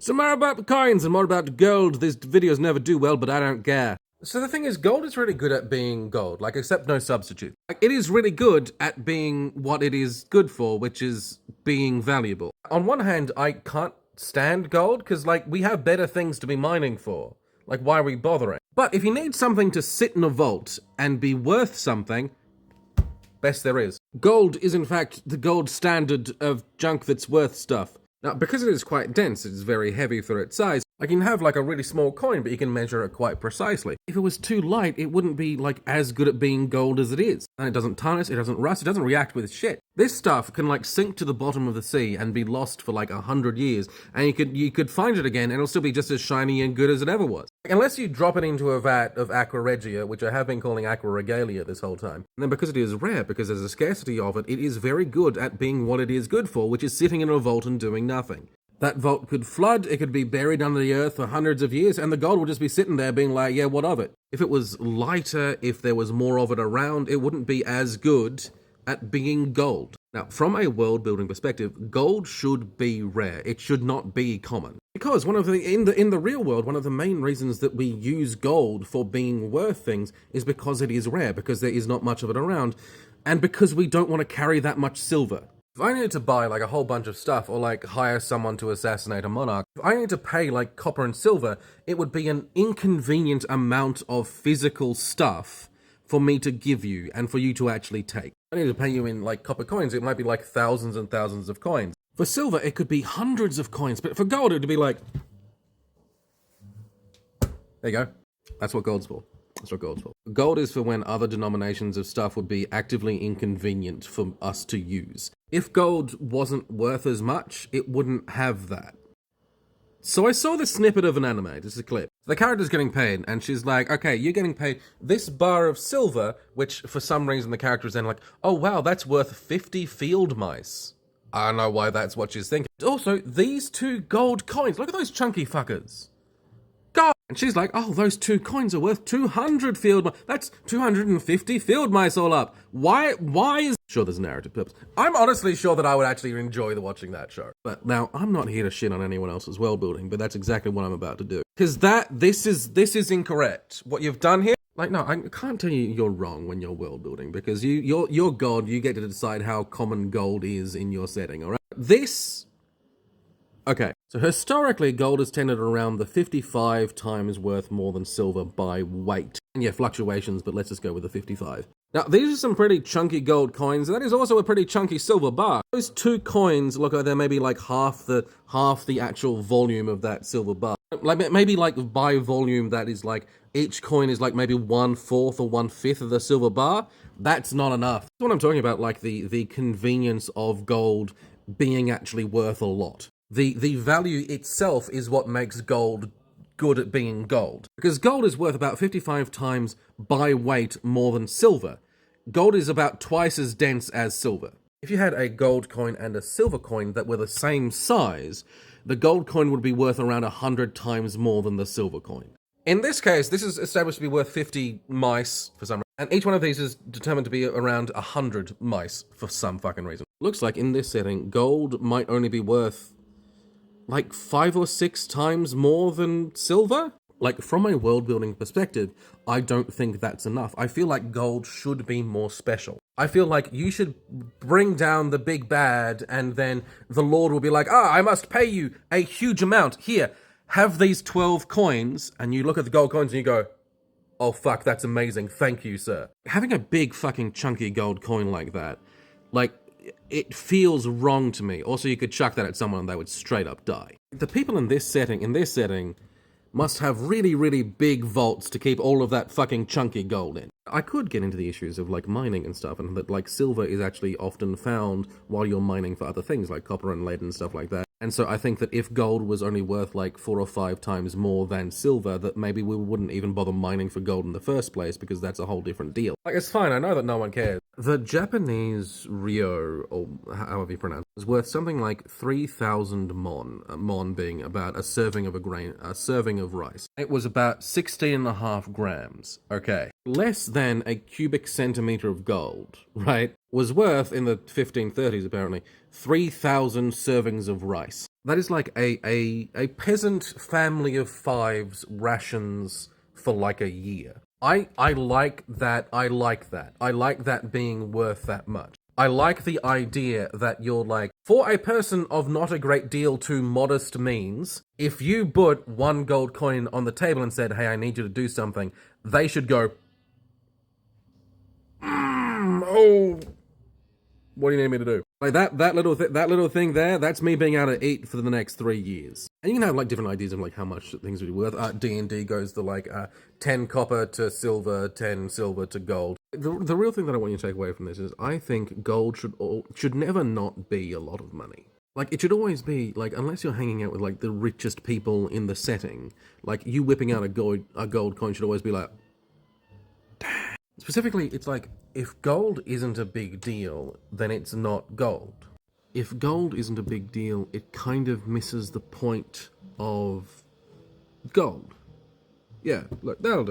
So more about coins and more about gold. These videos never do well, but I don't care. So the thing is, gold is really good at being gold, like, except no substitute. Like, it is really good at being what it is good for, which is being valuable. On one hand, I can't stand gold, because, like, we have better things to be mining for. Like, why are we bothering? But if you need something to sit in a vault and be worth something, best there is. Gold is, in fact, the gold standard of junk that's worth stuff. Now, because it is quite dense, it's very heavy for its size, I can have like a really small coin, but you can measure it quite precisely. If it was too light, it wouldn't be like as good at being gold as it is. And it doesn't tarnish, it doesn't rust, it doesn't react with shit. This stuff can like sink to the bottom of the sea and be lost for like 100 years, and you could find it again and it'll still be just as shiny and good as it ever was. Unless you drop it into a vat of aqua regia, which I have been calling aqua regalia this whole time. And then because it is rare, because there's a scarcity of it, it is very good at being what it is good for, which is sitting in a vault and doing nothing. That vault could flood, it could be buried under the earth for hundreds of years, and the gold would just be sitting there being like, yeah, what of it? If it was lighter, if there was more of it around, it wouldn't be as good at being gold. Now, from a world building perspective, gold should be rare. It should not be common. Because in the real world, one of the main reasons that we use gold for being worth things is because it is rare, because there is not much of it around, and because we don't want to carry that much silver. If I needed to buy like a whole bunch of stuff or like hire someone to assassinate a monarch, if I needed to pay like copper and silver, it would be an inconvenient amount of physical stuff for me to give you and for you to actually take. I need to pay you in like copper coins, it might be like thousands and thousands of coins. For silver, it could be hundreds of coins, but for gold, it would be like, there you go. That's what gold's for. That's what gold's for. Gold is for when other denominations of stuff would be actively inconvenient for us to use. If gold wasn't worth as much, it wouldn't have that. So I saw this snippet of an anime, this is a clip. The character's getting paid, and she's like, okay, you're getting paid this bar of silver, which for some reason the character is then like, oh wow, that's worth 50 field mice. I don't know why that's what she's thinking. Also, these 2 gold coins, look at those chunky fuckers. God! And she's like, oh, those 2 coins are worth 200 field mice. That's 250 field mice all up. Why is... Sure, there's narrative purpose. I'm honestly sure that I would actually enjoy watching that show. But now, I'm not here to shit on anyone else's world building, but that's exactly what I'm about to do. Because this is incorrect. What you've done here... Like, no, I can't tell you you're wrong when you're world building, because you're God, you get to decide how common gold is in your setting, alright? This... Okay, so historically, gold has tended around the 55 times worth more than silver by weight. And yeah, fluctuations, but let's just go with the 55. Now, these are some pretty chunky gold coins, and that is also a pretty chunky silver bar. Those 2 coins look like they're maybe like half the actual volume of that silver bar. Like, maybe like by volume, that is like, each coin is like maybe 1/4 or 1/5 of the silver bar. That's not enough. That's what I'm talking about, like the convenience of gold being actually worth a lot. The value itself is what makes gold good at being gold. Because gold is worth about 55 times by weight more than silver. Gold is about twice as dense as silver. If you had a gold coin and a silver coin that were the same size, the gold coin would be worth around 100 times more than the silver coin. In this case, this is established to be worth 50 mice for some reason, and each one of these is determined to be around 100 mice for some fucking reason. Looks like in this setting, gold might only be worth like 5 or 6 times more than silver? Like, from a world building perspective, I don't think that's enough. I feel like gold should be more special. I feel like you should bring down the big bad, and then the Lord will be like, I must pay you a huge amount. Here, have these 12 coins, and you look at the gold coins and you go, oh fuck, that's amazing, thank you, sir. Having a big fucking chunky gold coin like that, like, it feels wrong to me. Also, you could chuck that at someone and they would straight up die. The people in this setting, must have really, really big vaults to keep all of that fucking chunky gold in. I could get into the issues of, like, mining and stuff, and that, like, silver is actually often found while you're mining for other things, like copper and lead and stuff like that. And so I think that if gold was only worth, like, 4 or 5 times more than silver, that maybe we wouldn't even bother mining for gold in the first place, because that's a whole different deal. Like, it's fine, I know that no one cares. The Japanese Ryo, or however you pronounce it, is worth something like 3,000 mon. Mon being about a serving of rice. It was about 16.5 grams. Okay. Less than a cubic centimeter of gold, right, was worth, in the 1530s apparently, 3,000 servings of rice. That is like a peasant family of five's rations for like a year. I like that. I like that. I like that being worth that much. I like the idea that you're like, for a person of not a great deal to modest means, if you put one gold coin on the table and said, hey, I need you to do something, they should go, oh, what do you need me to do? Like that little thing there, that's me being able to eat for the next 3 years. And you can have like different ideas of like how much things would be worth. D&D goes to like 10 copper to silver, 10 silver to gold. The real thing that I want you to take away from this is I think gold should never not be a lot of money. Like, it should always be, like, unless you're hanging out with, like, the richest people in the setting, like, you whipping out a gold coin should always be like, specifically, it's like, if gold isn't a big deal, then it's not gold. If gold isn't a big deal, it kind of misses the point of gold. Yeah, look, that'll do.